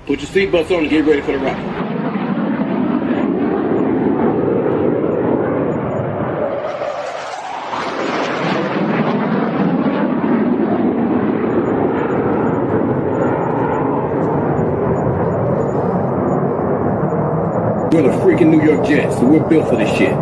Put your seatbelts on and get ready for the ride. We're the freaking New York Jets, so we're built for this shit.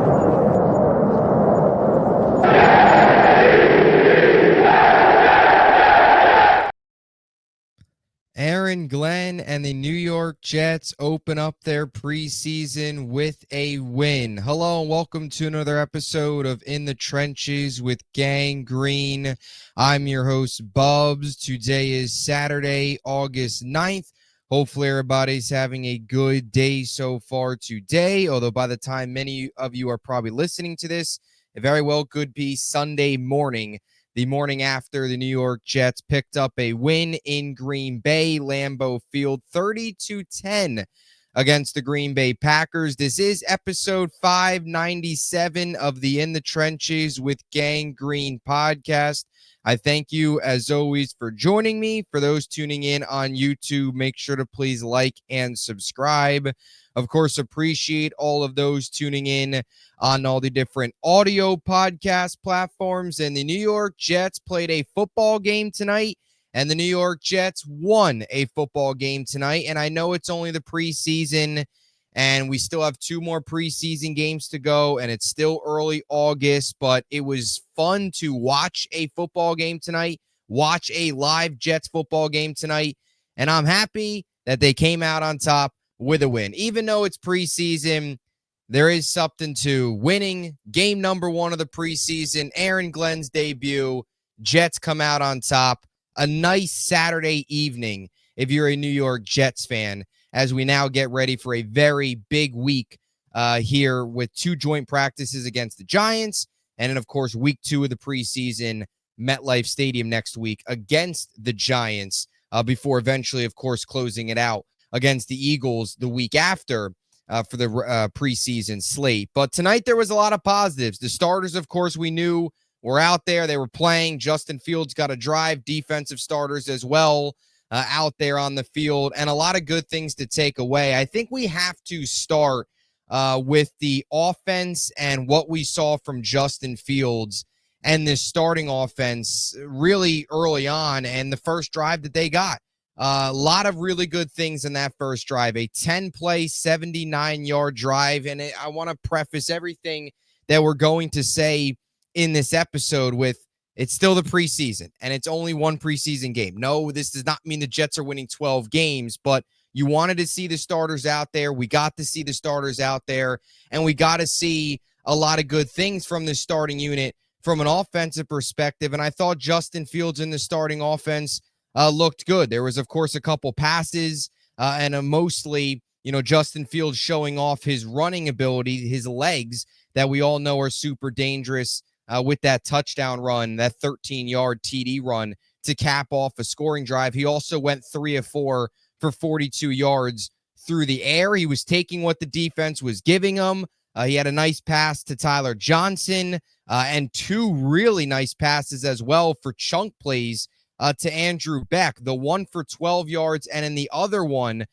Aaron Glenn and the New York Jets open up their preseason with a win. Hello and welcome to another episode of In the Trenches with Gang Green. I'm your host, Bubbs. Today is Saturday, August 9th. Hopefully everybody's having a good day so far today, although by the time many of you are probably listening to this, it very well could be Sunday morning, the morning after the New York Jets picked up a win in Green Bay, Lambeau Field, 30-10 against the Green Bay Packers. This is episode 597 of the In the Trenches with Gang Green podcast. I thank you, as always, for joining me. For those tuning in on YouTube, make sure to please like and subscribe. Of course, appreciate all of those tuning in on all the different audio podcast platforms. And the New York Jets played a football game tonight, and the New York Jets won a football game tonight. And I know it's only the preseason, and we still have 2 more preseason games to go, and it's still early August, but it was fun to watch a football game tonight, watch a live Jets football game tonight, and I'm happy that they came out on top with a win. Even though it's preseason, there is something to winning. Game number 1 of the preseason, Aaron Glenn's debut, Jets come out on top. A nice Saturday evening if you're a New York Jets fan, as we now get ready for a very big week here with 2 joint practices against the Giants. And then, of course, week 2 of the preseason, MetLife Stadium next week against the Giants before eventually, of course, closing it out against the Eagles the week after for the preseason slate. But tonight there was a lot of positives. The starters, of course, we knew were out there. They were playing. Justin Fields got a drive. Defensive starters as well out there on the field, and a lot of good things to take away. I think we have to start with the offense and what we saw from Justin Fields and this starting offense really early on and the first drive that they got. A lot of really good things in that first drive, a 10-play, 79-yard drive. And I want to preface everything that we're going to say in this episode with it's still the preseason, and it's only 1 preseason game. No, this does not mean the Jets are winning 12 games, but you wanted to see the starters out there. We got to see the starters out there, and we got to see a lot of good things from the starting unit from an offensive perspective. And I thought Justin Fields in the starting offense looked good. There was, of course, a couple passes and mostly, Justin Fields showing off his running ability, his legs that we all know are super dangerous with that touchdown run, that 13-yard TD run to cap off a scoring drive. He also went 3 of 4 for 42 yards through the air. He was taking what the defense was giving him. He had a nice pass to Tyler Johnson and 2 really nice passes as well for chunk plays to Andrew Beck, the one for 12 yards and then the other one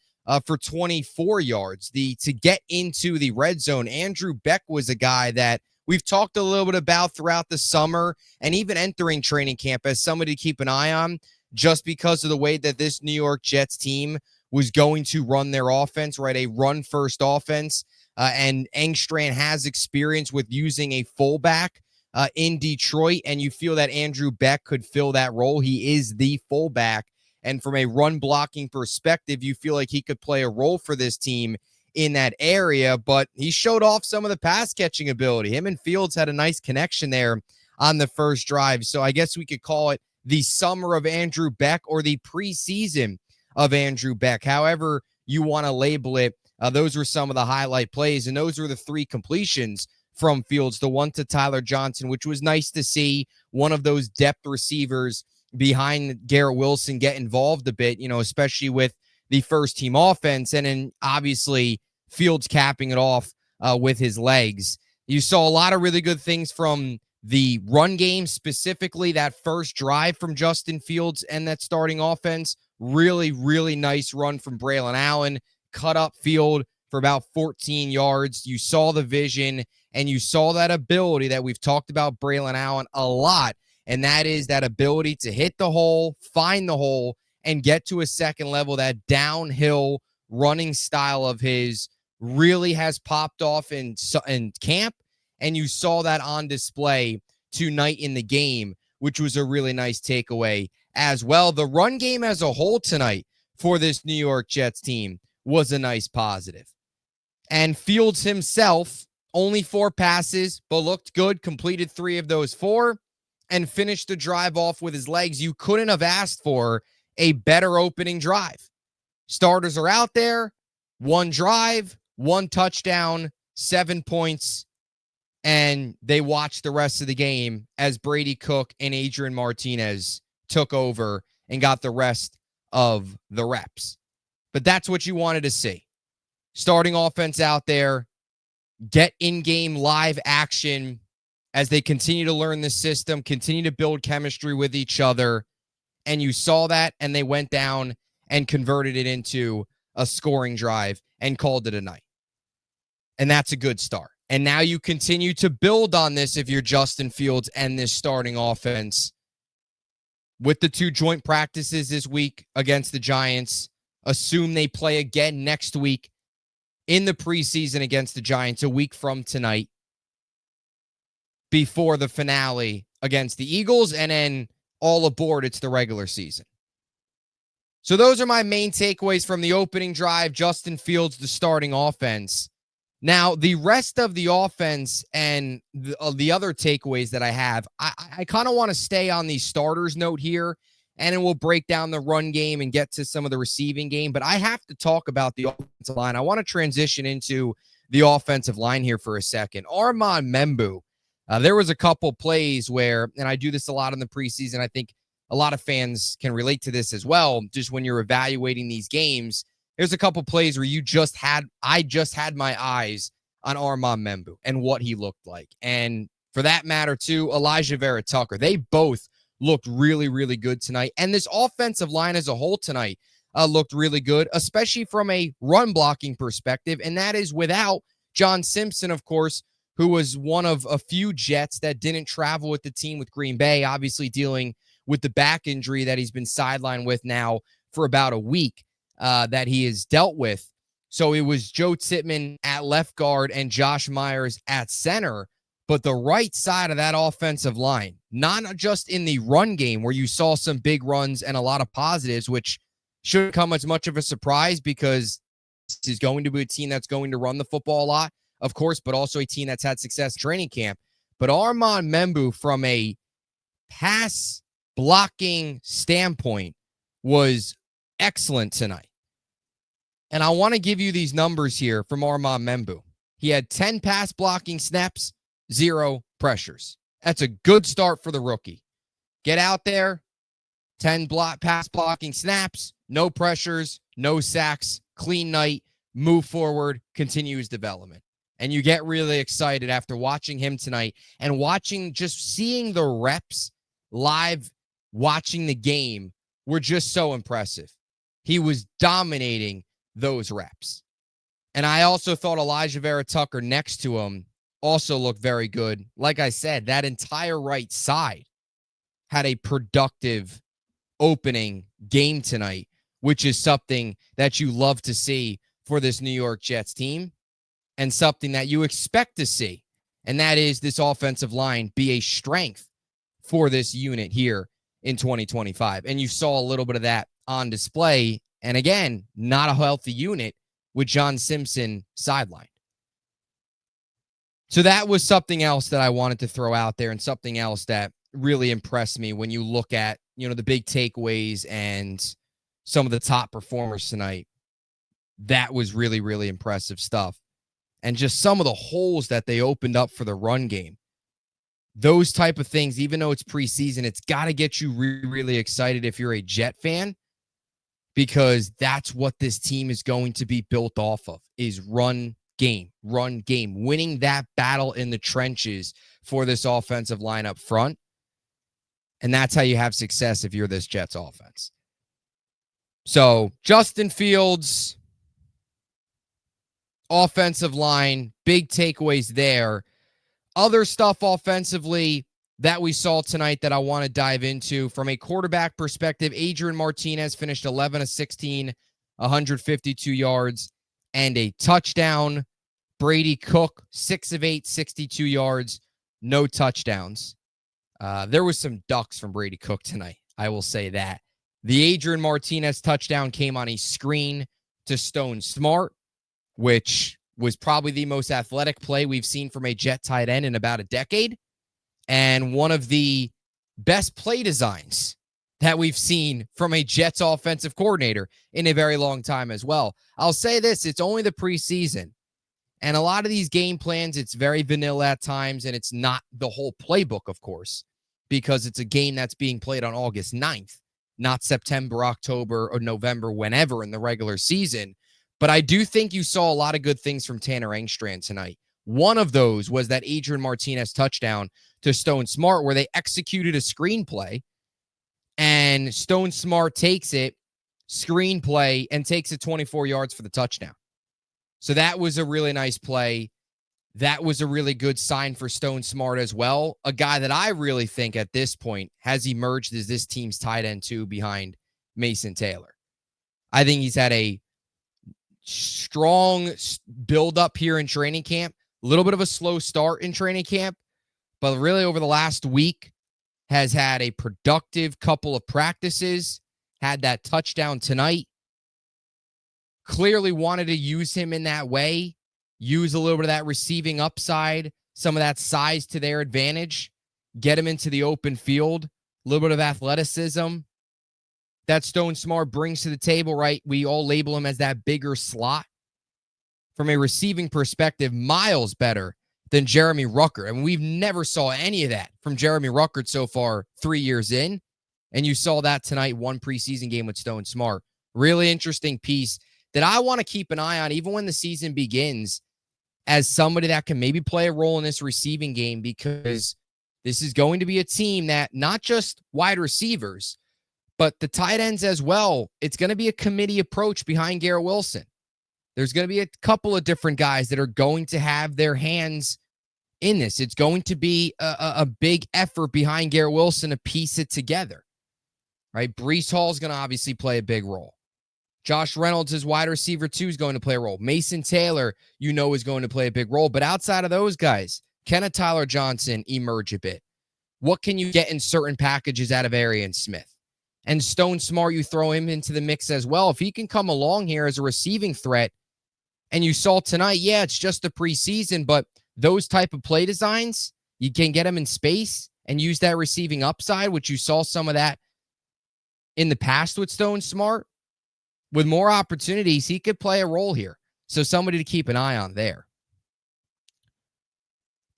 for 24 yards. To get into the red zone, Andrew Beck was a guy that we've talked a little bit about throughout the summer and even entering training camp as somebody to keep an eye on, just because of the way that this New York Jets team was going to run their offense, right? A run-first offense. And Engstrand has experience with using a fullback in Detroit, and you feel that Andrew Beck could fill that role. He is the fullback. And from a run-blocking perspective, you feel like he could play a role for this team in that area, but he showed off some of the pass-catching ability. Him and Fields had a nice connection there on the first drive. So I guess we could call it the summer of Andrew Beck or the preseason of Andrew Beck. However you want to label it, those were some of the highlight plays, and those were the 3 completions from Fields. The one to Tyler Johnson, which was nice to see one of those depth receivers behind Garrett Wilson get involved a bit, especially with the first-team offense, and then obviously Fields capping it off with his legs. You saw a lot of really good things from the run game, specifically that first drive from Justin Fields and that starting offense. Really, really nice run from Braylon Allen, cut up field for about 14 yards. You saw the vision, and you saw that ability that we've talked about Braylon Allen a lot, and that is that ability to hit the hole, find the hole, and get to a second level. That downhill running style of his really has popped off in camp, and you saw that on display tonight in the game, which was a really nice takeaway as well. The run game as a whole tonight for this New York Jets team was a nice positive. And Fields himself, only 4 passes, but looked good, completed 3 of those 4, and finished the drive off with his legs. You couldn't have asked for a better opening drive. Starters are out there, 1 drive, 1 touchdown, 7 points, and they watched the rest of the game as Brady Cook and Adrian Martinez took over and got the rest of the reps. But that's what you wanted to see. Starting offense out there, get in-game live action as they continue to learn the system, continue to build chemistry with each other, and you saw that, and they went down and converted it into a scoring drive and called it a night. And that's a good start. And now you continue to build on this if you're Justin Fields and this starting offense with the 2 joint practices this week against the Giants. Assume they play again next week in the preseason against the Giants a week from tonight before the finale against the Eagles, and then all aboard, it's the regular season. So those are my main takeaways from the opening drive. Justin Fields, the starting offense. Now, the rest of the offense and the other takeaways that I have, I kind of want to stay on the starters note here, and then we'll break down the run game and get to some of the receiving game. But I have to talk about the offensive line. I want to transition into the offensive line here for a second. Armand Membu, there was a couple plays where, and I do this a lot in the preseason, I think a lot of fans can relate to this as well, just when you're evaluating these games. There's a couple plays where I just had my eyes on Armand Membu and what he looked like. And for that matter, too, Elijah Vera Tucker. They both looked really, really good tonight. And this offensive line as a whole tonight looked really good, especially from a run blocking perspective. And that is without John Simpson, of course, who was one of a few Jets that didn't travel with the team with Green Bay, obviously dealing with the back injury that he's been sidelined with now for about a week. That he has dealt with. So it was Joe Tittman at left guard and Josh Myers at center. But the right side of that offensive line, not just in the run game where you saw some big runs and a lot of positives, which shouldn't come as much of a surprise because this is going to be a team that's going to run the football a lot, of course, but also a team that's had success in training camp. But Armand Membu, from a pass blocking standpoint, was excellent tonight. And I want to give you these numbers here from Armand Membu. He had 10 pass blocking snaps, 0 pressures. That's a good start for the rookie. Get out there, 10 pass blocking snaps, no pressures, no sacks, clean night, move forward, continue his development. And you get really excited after watching him tonight and seeing the reps live, watching the game were just so impressive. He was dominating those reps. And I also thought Elijah Vera Tucker next to him also looked very good. Like I said, that entire right side had a productive opening game tonight, which is something that you love to see for this New York Jets team and something that you expect to see. And that is this offensive line be a strength for this unit here in 2025. And you saw a little bit of that on display. And again, not a healthy unit with John Simpson sidelined. So that was something else that I wanted to throw out there, and something else that really impressed me when you look at, the big takeaways and some of the top performers tonight. That was really, really impressive stuff. And just some of the holes that they opened up for the run game. Those type of things, even though it's preseason, it's got to get you really, really excited if you're a Jet fan, because that's what this team is going to be built off of, is run game, winning that battle in the trenches for this offensive line up front. And that's how you have success if you're this Jets offense. So Justin Fields, offensive line, big takeaways there. Other stuff offensively that we saw tonight that I want to dive into from a quarterback perspective, Adrian Martinez finished 11 of 16, 152 yards and a touchdown. Brady Cook, 6 of 8, 62 yards, no touchdowns. There was some ducks from Brady Cook tonight, I will say that. The Adrian Martinez touchdown came on a screen to Stone Smart, which was probably the most athletic play we've seen from a Jet tight end in about a decade, and one of the best play designs that we've seen from a Jets offensive coordinator in a very long time as well. I'll say this, it's only the preseason, and a lot of these game plans, it's very vanilla at times, and it's not the whole playbook, of course, because it's a game that's being played on August 9th, not September, October, or November, whenever in the regular season. But I do think you saw a lot of good things from Tanner Engstrand tonight. One of those was that Adrian Martinez touchdown to Stone Smart, where they executed a screenplay, and Stone Smart takes it, screenplay, and takes it 24 yards for the touchdown. So that was a really nice play. That was a really good sign for Stone Smart as well. A guy that I really think at this point has emerged as this team's tight end too behind Mason Taylor. I think he's had a strong build up here in training camp, a little bit of a slow start in training camp, but really over the last week has had a productive couple of practices, had that touchdown tonight. Clearly wanted to use him in that way, use a little bit of that receiving upside, some of that size to their advantage, get him into the open field, a little bit of athleticism that Stone Smart brings to the table, right? We all label him as that bigger slot. From a receiving perspective, miles better than Jeremy Ruckert. And we've never saw any of that from Jeremy Ruckert so far 3 years in. And you saw that tonight, one preseason game with Stone Smart. Really interesting piece that I want to keep an eye on even when the season begins as somebody that can maybe play a role in this receiving game, because this is going to be a team that not just wide receivers, but the tight ends as well. It's going to be a committee approach behind Garrett Wilson. There's going to be a couple of different guys that are going to have their hands in this. It's going to be a big effort behind Garrett Wilson to piece it together, right? Breece Hall is going to obviously play a big role. Josh Reynolds, his wide receiver 2, is going to play a role. Mason Taylor, is going to play a big role. But outside of those guys, can a Tyler Johnson emerge a bit? What can you get in certain packages out of Arian Smith? And Stone Smart, you throw him into the mix as well. If he can come along here as a receiving threat, and you saw tonight, yeah, it's just the preseason, but those type of play designs, you can get him in space and use that receiving upside, which you saw some of that in the past with Stone Smart. With more opportunities, he could play a role here. So somebody to keep an eye on there.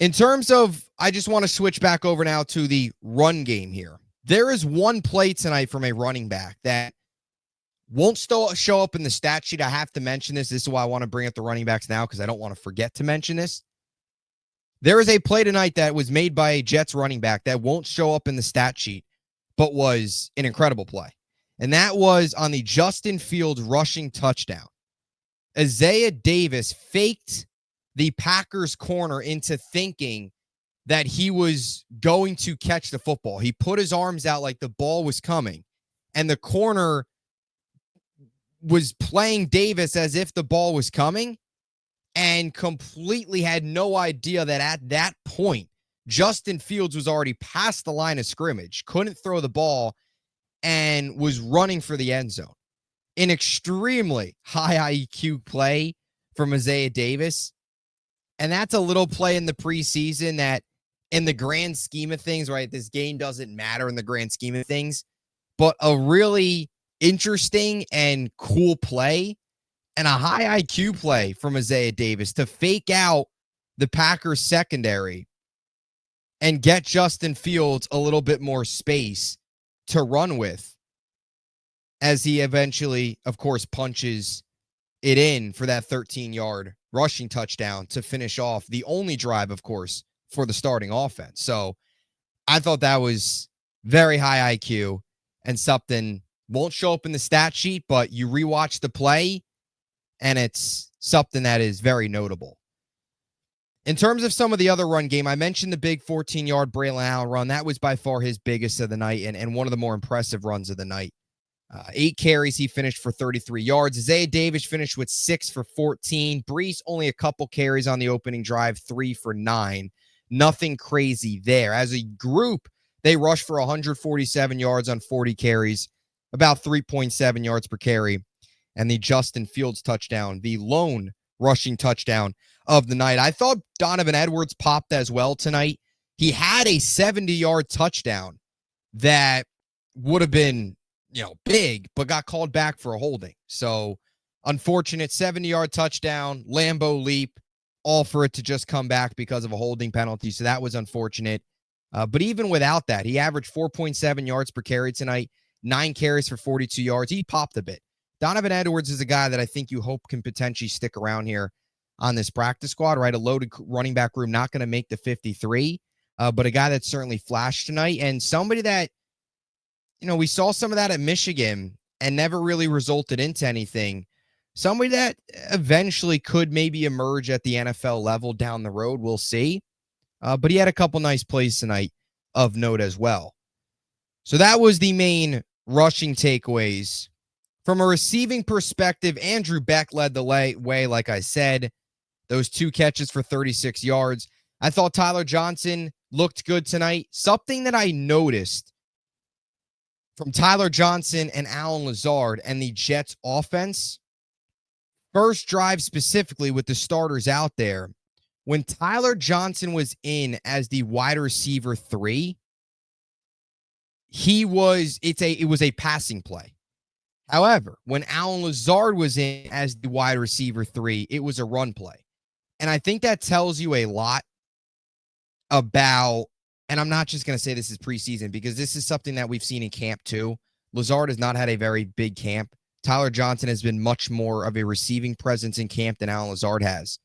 In terms of, I just want to switch back over now to the run game here. There is one play tonight from a running back that won't still show up in the stat sheet. I have to mention this. This is why I want to bring up the running backs now, because I don't want to forget to mention this. There is a play tonight that was made by a Jets running back that won't show up in the stat sheet, but was an incredible play. And that was on the Justin Fields rushing touchdown. Isaiah Davis faked the Packers corner into thinking that he was going to catch the football. He put his arms out like the ball was coming, and the corner was playing Davis as if the ball was coming and completely had no idea that at that point, Justin Fields was already past the line of scrimmage, couldn't throw the ball, and was running for the end zone. An extremely high IQ play from Isaiah Davis. And that's a little play in the preseason that in the grand scheme of things, right, this game doesn't matter in the grand scheme of things, but a really interesting and cool play and a high IQ play from Isaiah Davis to fake out the Packers secondary and get Justin Fields a little bit more space to run with as he eventually, of course, punches it in for that 13-yard rushing touchdown to finish off the only drive, of course, for the starting offense. So I thought that was very high IQ and something Won't show up in the stat sheet, but you rewatch the play, and it's something that is very notable. In terms of some of the other run game, I mentioned the big 14-yard Braylon Allen run. That was by far his biggest of the night and one of the more impressive runs of the night. 8 carries, he finished for 33 yards. Isaiah Davis finished with 6 for 14. Brees only a couple carries on the opening drive, 3 for 9. Nothing crazy there. As a group, they rushed for 147 yards on 40 carries, about 3.7 yards per carry. And the Justin Fields touchdown, the lone rushing touchdown of the night. I thought Donovan Edwards popped as well tonight. He had a 70-yard touchdown that would have been, big, but got called back for a holding. So unfortunate 70-yard touchdown, Lambeau leap, all for it to just come back because of a holding penalty. So that was unfortunate. But even without that, he averaged 4.7 yards per carry tonight, 9 carries for 42 yards. He popped a bit. Donovan Edwards is a guy that I think you hope can potentially stick around here on this practice squad, right? A loaded running back room, not going to make the 53, but a guy that certainly flashed tonight, and somebody that, we saw some of that at Michigan and never really resulted into anything. Somebody that eventually could maybe emerge at the NFL level down the road. We'll see. But he had a couple nice plays tonight of note as well. So that was the main rushing takeaways. From a receiving perspective, Andrew Beck led the way, like I said. Those 2 catches for 36 yards. I thought Tyler Johnson looked good tonight. Something that I noticed from Tyler Johnson and Allen Lazard and the Jets offense, first drive specifically with the starters out there, when Tyler Johnson was in as the wide receiver 3, it was a passing play. However, when Allen Lazard was in as the wide receiver 3, it was a run play. And I think that tells you a lot about, and I'm not just going to say this is preseason because this is something that we've seen in camp too. Lazard has not had a very big camp. Tyler Johnson has been much more of a receiving presence in camp than Allen Lazard has.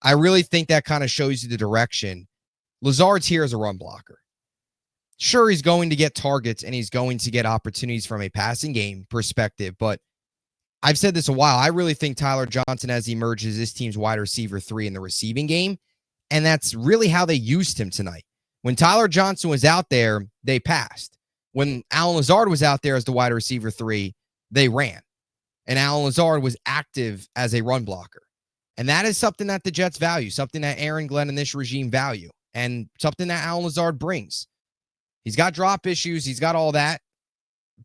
I really think that kind of shows you the direction. Lazard's here as a run blocker. Sure, he's going to get targets and he's going to get opportunities from a passing game perspective, but I've said this a while. I really think Tyler Johnson, as he emerges, this team's wide receiver 3 in the receiving game, and that's really how they used him tonight. When Tyler Johnson was out there, they passed. When Allen Lazard was out there as the wide receiver 3, they ran. And Allen Lazard was active as a run blocker. And that is something that the Jets value, something that Aaron Glenn and this regime value, and something that Allen Lazard brings. He's got drop issues. He's got all that.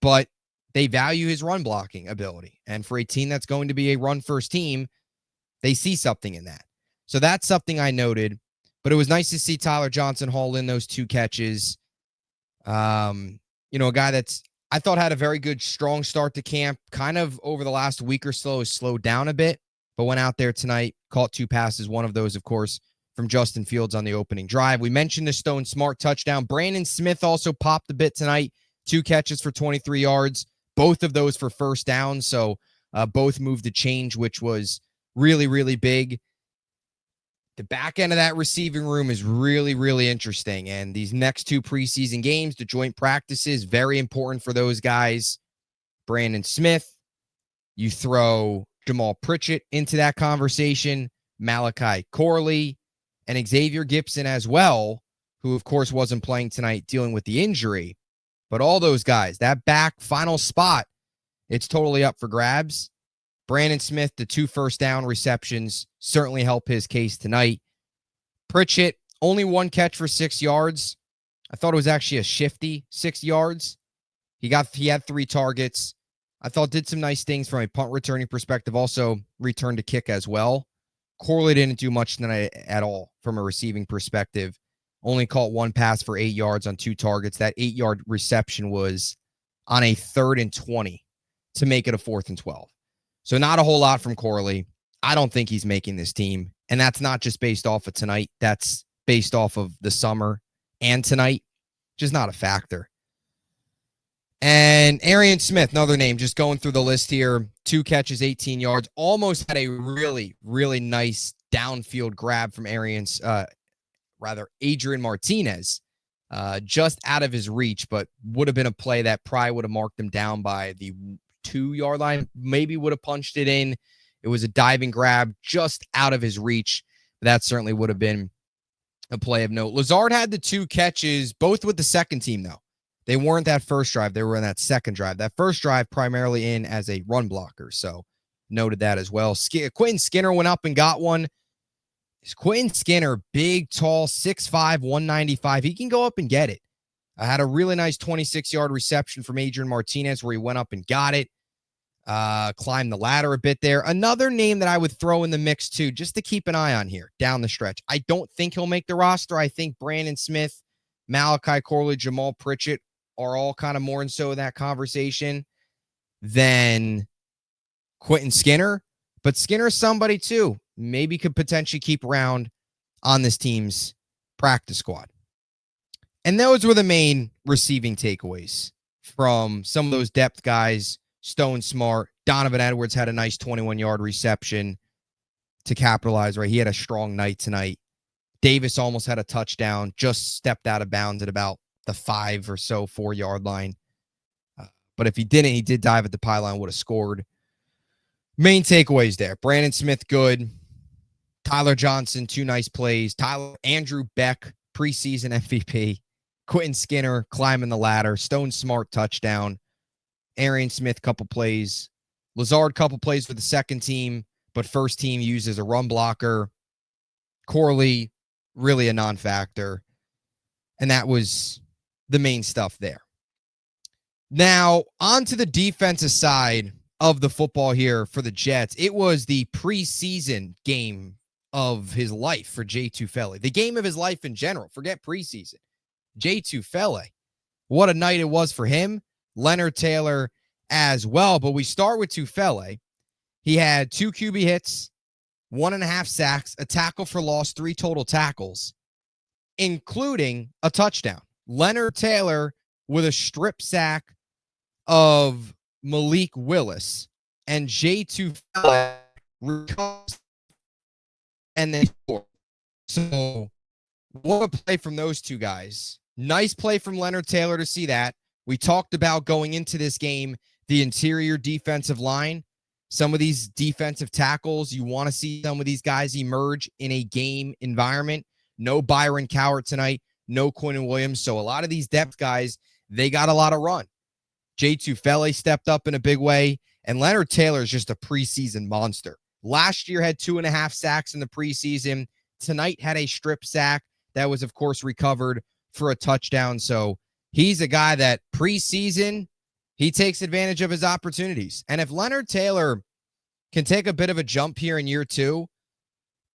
But they value his run blocking ability. And for a team that's going to be a run-first team, they see something in that. So that's something I noted. But it was nice to see Tyler Johnson haul in those 2 catches. A guy that's, I thought, had a very good, strong start to camp. Kind of over the last week or so has slowed down a bit, but went out there tonight, caught 2 passes. One of those, of course, from Justin Fields on the opening drive. We mentioned the Stone Smart touchdown. Brandon Smith also popped a bit tonight. 2 catches for 23 yards. Both of those for first down. So both moved the change, which was really, really big. The back end of that receiving room is really, really interesting. And these next 2 preseason games, the joint practices, very important for those guys. Brandon Smith, you throw Jamal Pritchett into that conversation, Malachi Corley, and Xavier Gipson as well, who, of course, wasn't playing tonight dealing with the injury. But all those guys, that back final spot, it's totally up for grabs. Brandon Smith, the 2 first down receptions, certainly help his case tonight. Pritchett, only 1 catch for 6 yards. I thought it was actually a shifty 6 yards. He had 3 targets. I thought did some nice things from a punt returning perspective. Also returned a kick as well. Corley didn't do much tonight at all from a receiving perspective. Only caught 1 pass for 8 yards on 2 targets. That 8-yard reception was on a 3rd and 20 to make it a 4th and 12. So not a whole lot from Corley. I don't think he's making this team. And that's not just based off of tonight. That's based off of the summer and tonight. Just not a factor. And Arian Smith, another name, just going through the list here. 2 catches, 18 yards. Almost had a really, really nice downfield grab from Adrian Martinez just out of his reach, but would have been a play that probably would have marked him down by the 2-yard line, maybe would have punched it in. It was a diving grab just out of his reach. That certainly would have been a play of note. Lazard had the 2 catches, both with the second team, though. They weren't that first drive. They were in that second drive. That first drive primarily in as a run blocker. So noted that as well. Quentin Skinner went up and got one. Quentin Skinner, big, tall, 6'5", 195. He can go up and get it. I had a really nice 26-yard reception from Adrian Martinez where he went up and got it. Climbed the ladder a bit there. Another name that I would throw in the mix too, just to keep an eye on here down the stretch. I don't think he'll make the roster. I think Brandon Smith, Malachi Corley, Jamal Pritchett are all kind of more and so in that conversation than Quentin Skinner. But Skinner's somebody too. Maybe could potentially keep around on this team's practice squad. And those were the main receiving takeaways from some of those depth guys. Stone Smart, Donovan Edwards had a nice 21-yard reception to capitalize, right? He had a strong night tonight. Davis almost had a touchdown, just stepped out of bounds at about the 5 or so 4-yard line. But if he didn't, he did dive at the pylon, would have scored. Main takeaways there. Brandon Smith, good. Tyler Johnson, 2 nice plays. Andrew Beck, preseason MVP. Quentin Skinner climbing the ladder. Stone Smart, touchdown. Arian Smith, couple plays. Lazard, couple plays for the second team, but first team used as a run blocker. Corley, really a non-factor. And that was the main stuff there. Now, on to the defensive side of the football here for the Jets. It was the preseason game of his life for Jay Tufele. The game of his life in general. Forget preseason. Jay Tufele. What a night it was for him. Leonard Taylor as well. But we start with Tufele. He had 2 QB hits, 1.5 sacks, a tackle for loss, 3 total tackles, including a touchdown. Leonard Taylor with a strip sack of Malik Willis, and Jay Tufele recovers and then scores. So what a play from those 2 guys. Nice play from Leonard Taylor to see that. We talked about going into this game, the interior defensive line. Some of these defensive tackles, you want to see some of these guys emerge in a game environment. No Byron Cowart tonight, no Quinton Williams. So a lot of these depth guys, they got a lot of run. Jay Tufele stepped up in a big way, and Leonard Taylor is just a preseason monster. Last year had 2.5 sacks in the preseason. Tonight had a strip sack that was, of course, recovered for a touchdown. So he's a guy that preseason, he takes advantage of his opportunities. And if Leonard Taylor can take a bit of a jump here in year 2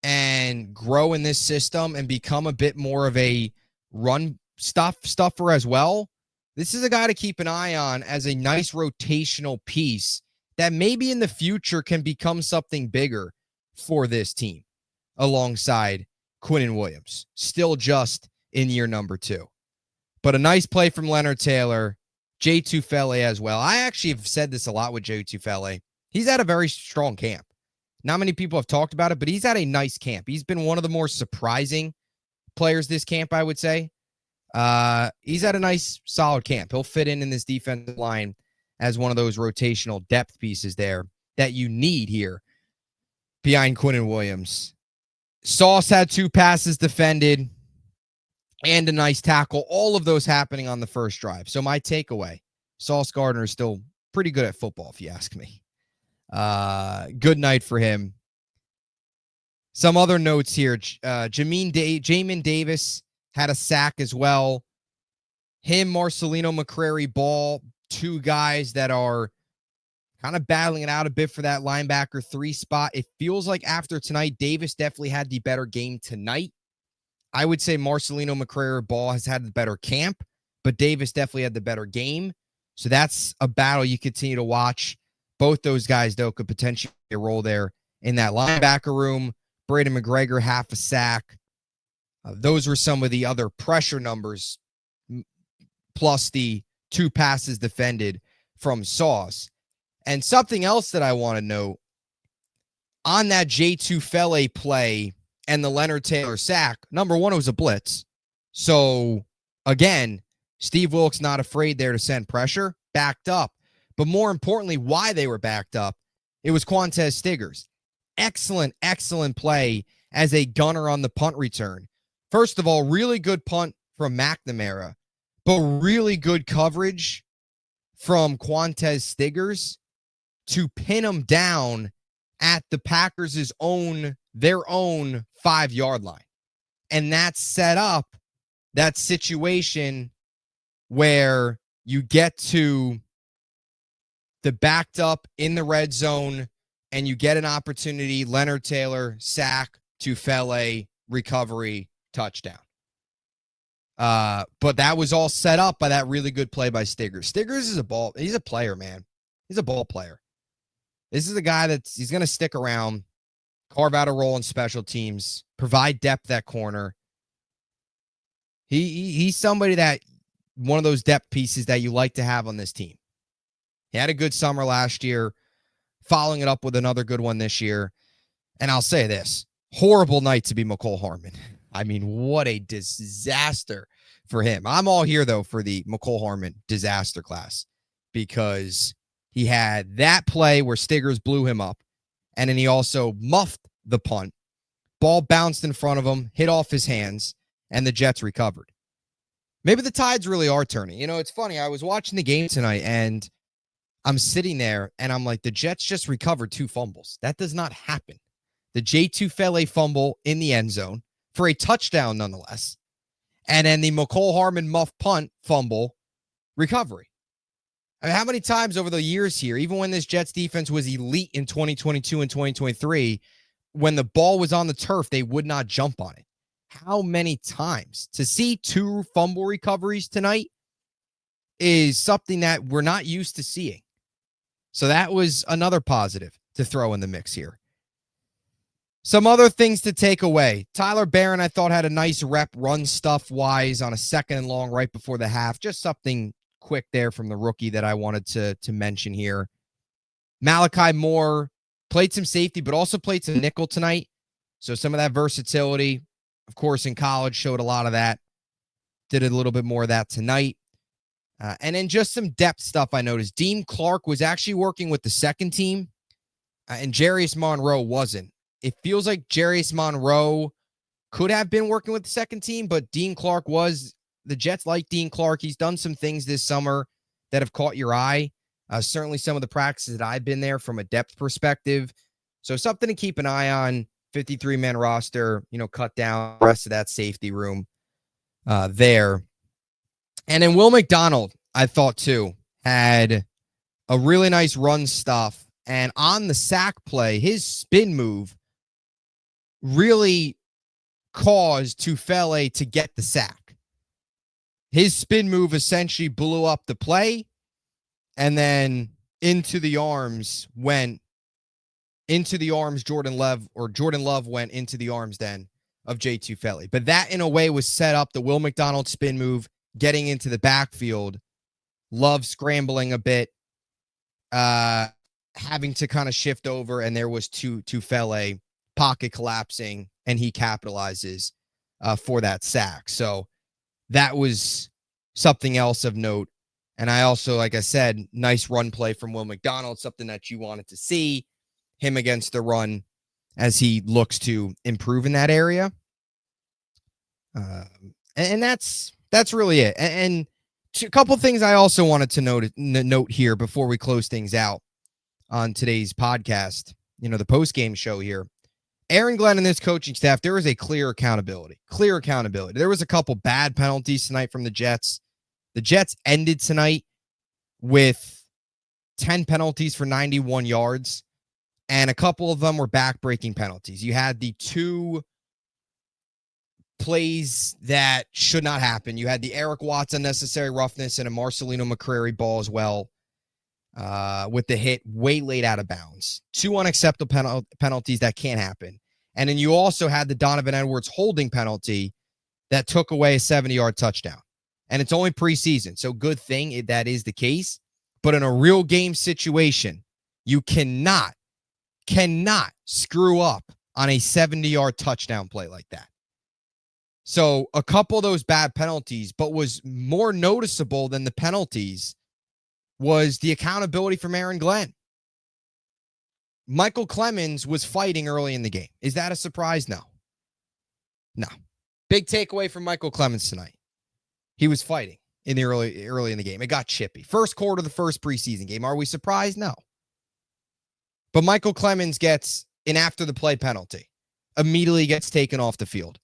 and grow in this system and become a bit more of a run stuffer as well, this is a guy to keep an eye on as a nice rotational piece that maybe in the future can become something bigger for this team alongside Quinton Williams, still just in year number 2. But a nice play from Leonard Taylor, Jay Tufele as well. I actually have said this a lot with Jay Tufele. He's had a very strong camp. Not many people have talked about it, but he's had a nice camp. He's been one of the more surprising players this camp, I would say. He's had a nice, solid camp. He'll fit in this defensive line as one of those rotational depth pieces there that you need here behind Quinton Williams. Sauce had 2 passes defended and a nice tackle. All of those happening on the first drive. So my takeaway, Sauce Gardner is still pretty good at football, if you ask me. Good night for him. Some other notes here. Jamin Davis had a sack as well. Him, Marcelino McCrary, Ball, 2 guys that are kind of battling it out a bit for that linebacker 3 spot. It feels like after tonight, Davis definitely had the better game tonight. I would say Marcelino McCrary, Ball has had the better camp, but Davis definitely had the better game. So that's a battle you continue to watch. Both those guys, though, could potentially be a role there in that linebacker room. Braden McGregor, half a sack. Those were some of the other pressure numbers, plus the 2 passes defended from Sauce. And something else that I want to note, on that Jay Tufele play and the Leonard Taylor sack, number 1, it was a blitz. So Again, Steve Wilkes not afraid there to send pressure, backed up. But more importantly, why they were backed up, it was Quantez Stiggers. Excellent, excellent play as a gunner on the punt return. First of all, really good punt from McNamara, but really good coverage from Quantez Stiggers to pin him down at the Packers' their own 5-yard line. And that set up that situation where you get to the backed up in the red zone and you get an opportunity, Leonard Taylor, sack, Tufele, recovery, touchdown. But that was all set up by that really good play by Stiggers. Stiggers is he's a player, man. He's a ball player. This is a guy he's going to stick around, carve out a role in special teams, provide depth at corner. He's somebody that one of those depth pieces that you like to have on this team. He had a good summer last year, following it up with another good one this year. And I'll say this, horrible night to be McCole Hardman. I mean, what a disaster for him. I'm all here, though, for the McCole Hardman disaster class because he had that play where Stiggers blew him up, and then he also muffed the punt. Ball bounced in front of him, hit off his hands, and the Jets recovered. Maybe the tides really are turning. You know, it's funny. I was watching the game tonight, and I'm sitting there, and I'm like, the Jets just recovered 2 fumbles. That does not happen. The J. Tufele fumble in the end zone for a touchdown nonetheless, and then the McCole Hardman muff punt fumble recovery. I mean, how many times over the years here, even when this Jets defense was elite in 2022 and 2023, when the ball was on the turf, they would not jump on it? How many times? To see 2 fumble recoveries tonight is something that we're not used to seeing. So that was another positive to throw in the mix here. Some other things to take away. Tyler Barron, I thought, had a nice rep run stuff-wise on a 2nd and long right before the half. Just something quick there from the rookie that I wanted to mention here. Malachi Moore played some safety, but also played some nickel tonight. So some of that versatility, of course, in college showed a lot of that. Did a little bit more of that tonight. And then just some depth stuff I noticed. Dean Clark was actually working with the second team, and Jarius Monroe wasn't. It feels like Jarius Monroe could have been working with the second team, but Dean Clark was. The Jets like Dean Clark. He's done some things this summer that have caught your eye. Certainly some of the practices that I've been there from a depth perspective. So something to keep an eye on. 53-man roster, cut down the rest of that safety room there. And then Will McDonald, I thought, too, had a really nice run stuff. And on the sack play, his spin move really caused Tufele to get the sack. His spin move essentially blew up the play, and then Jordan Love went into the arms then of J. Tufele. But that, in a way, was set up, the Will McDonald spin move, getting into the backfield, Love scrambling a bit, having to kind of shift over, and there was Tufele pocket collapsing, and he capitalizes for that sack. So that was something else of note. And I also, like I said, nice run play from Will McDonald, something that you wanted to see, him against the run as he looks to improve in that area. And that's really it. And a couple things I also wanted to note here before we close things out on today's podcast, the post-game show here. Aaron Glenn and this coaching staff, there is a clear accountability. There was a couple bad penalties tonight from the Jets. The Jets ended tonight with 10 penalties for 91 yards, and a couple of them were back-breaking penalties. You had the 2 plays that should not happen. You had the Eric Watts unnecessary roughness and a Marcelino McCrary ball as well, with the hit way late out of bounds. 2 unacceptable penalties that can't happen. And then you also had the Donovan Edwards holding penalty that took away a 70-yard touchdown. And it's only preseason, so good thing that is the case. But in a real game situation, you cannot screw up on a 70-yard touchdown play like that. So a couple of those bad penalties, but was more noticeable than the penalties was the accountability from Aaron Glenn. Michael Clemens was fighting early in the game. Is that a surprise? No. No. Big takeaway from Michael Clemens tonight. He was fighting in the early in the game. It got chippy. First quarter of the first preseason game. Are we surprised? No. But Michael Clemens gets an after the play penalty. Immediately gets taken off the field.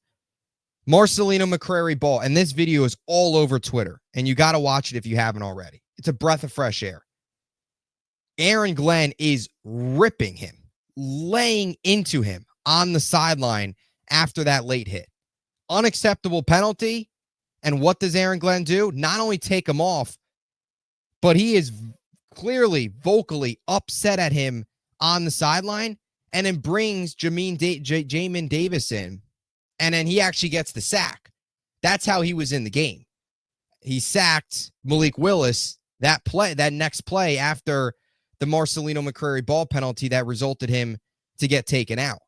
Marcelino McCrary ball, and this video is all over Twitter, and you got to watch it if you haven't already. It's a breath of fresh air. Aaron Glenn is ripping him, laying into him on the sideline after that late hit. Unacceptable penalty, and what does Aaron Glenn do? Not only take him off, but he is clearly, vocally upset at him on the sideline, and then brings Jamin Davis in. And then he actually gets the sack. That's how he was in the game. He sacked Malik Willis that next play after the Marcelino McCrary ball penalty that resulted him to get taken out.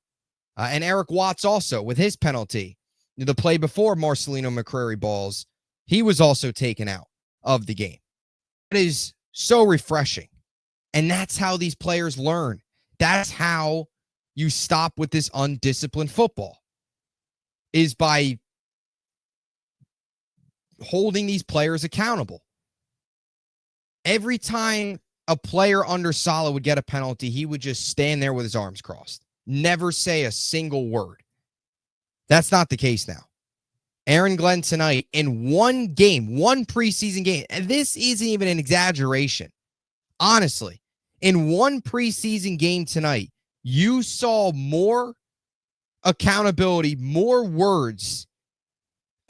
And Eric Watts also with his penalty. The play before Marcelino McCrary balls, he was also taken out of the game. It is so refreshing. And that's how these players learn. That's how you stop with this undisciplined football. Is by holding these players accountable. Every time a player under Saleh would get a penalty, he would just stand there with his arms crossed. Never say a single word. That's not the case now. Aaron Glenn tonight in one game, one preseason game, and this isn't even an exaggeration. Honestly, in one preseason game tonight, you saw more accountability, more words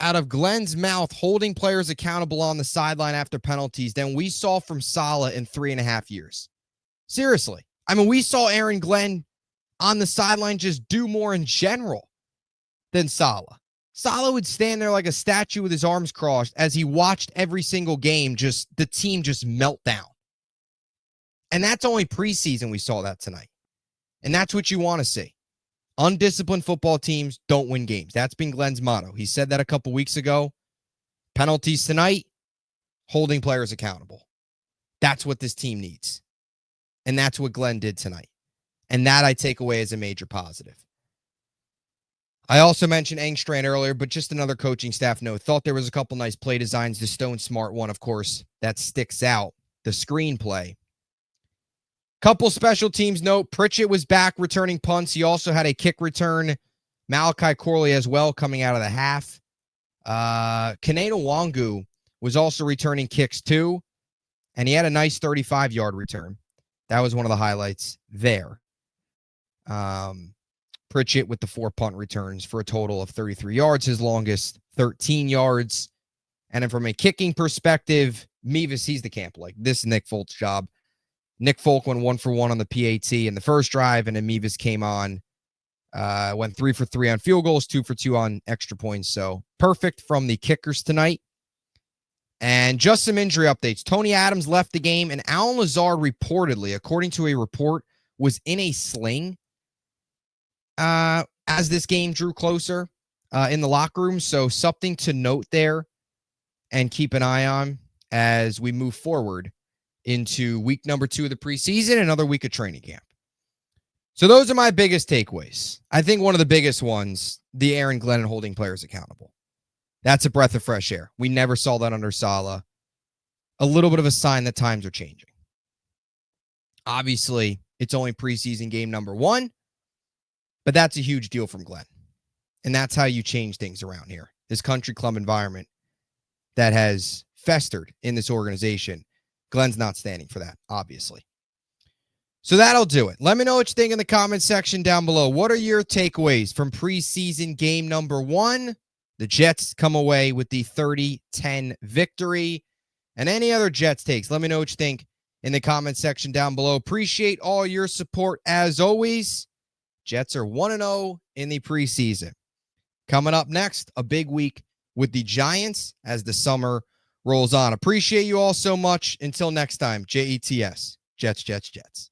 out of Glenn's mouth holding players accountable on the sideline after penalties than we saw from Saleh in 3.5 years. Seriously. I mean, we saw Aaron Glenn on the sideline just do more in general than Saleh. Saleh would stand there like a statue with his arms crossed as he watched every single game, the team just melt down. And that's only preseason we saw that tonight. And that's what you want to see. Undisciplined football teams don't win games. That's been Glenn's motto. He said that a couple weeks ago. Penalties tonight, holding players accountable. That's what this team needs. And that's what Glenn did tonight. And that I take away as a major positive. I also mentioned Engstrand earlier, but just another coaching staff note. Thought there was a couple nice play designs. The Stone Smart one, of course, that sticks out. The screenplay. Couple special teams note, Pritchett was back returning punts. He also had a kick return. Malachi Corley as well coming out of the half. Kaneda Wangu was also returning kicks too. And he had a nice 35-yard return. That was one of the highlights there. Pritchett with the 4 punt returns for a total of 33 yards. His longest 13 yards. And then from a kicking perspective, Mevis, he's the camp. Like, this is Nick Folk's job. Nick Folk went 1 for 1 on the PAT in the first drive, and then Mevis came on, went 3 for 3 on field goals, 2 for 2 on extra points. So perfect from the kickers tonight. And just some injury updates. Tony Adams left the game, and Alan Lazard reportedly, according to a report, was in a sling as this game drew closer in the locker room. So something to note there and keep an eye on as we move forward into week number 2 of the preseason, another week of training camp. So those are my biggest takeaways. I think one of the biggest ones, the Aaron Glenn holding players accountable. That's a breath of fresh air. We never saw that under Saleh. A little bit of a sign that times are changing. Obviously, it's only preseason game number 1, but that's a huge deal from Glenn. And that's how you change things around here. This country club environment that has festered in this organization. Glenn's not standing for that, obviously. So that'll do it. Let me know what you think in the comment section down below. What are your takeaways from preseason game number 1? The Jets come away with the 30-10 victory. And any other Jets takes, let me know what you think in the comment section down below. Appreciate all your support as always. Jets are 1-0 in the preseason. Coming up next, a big week with the Giants as the summer rolls on. Appreciate you all so much. Until next time, JETS. Jets, Jets, Jets.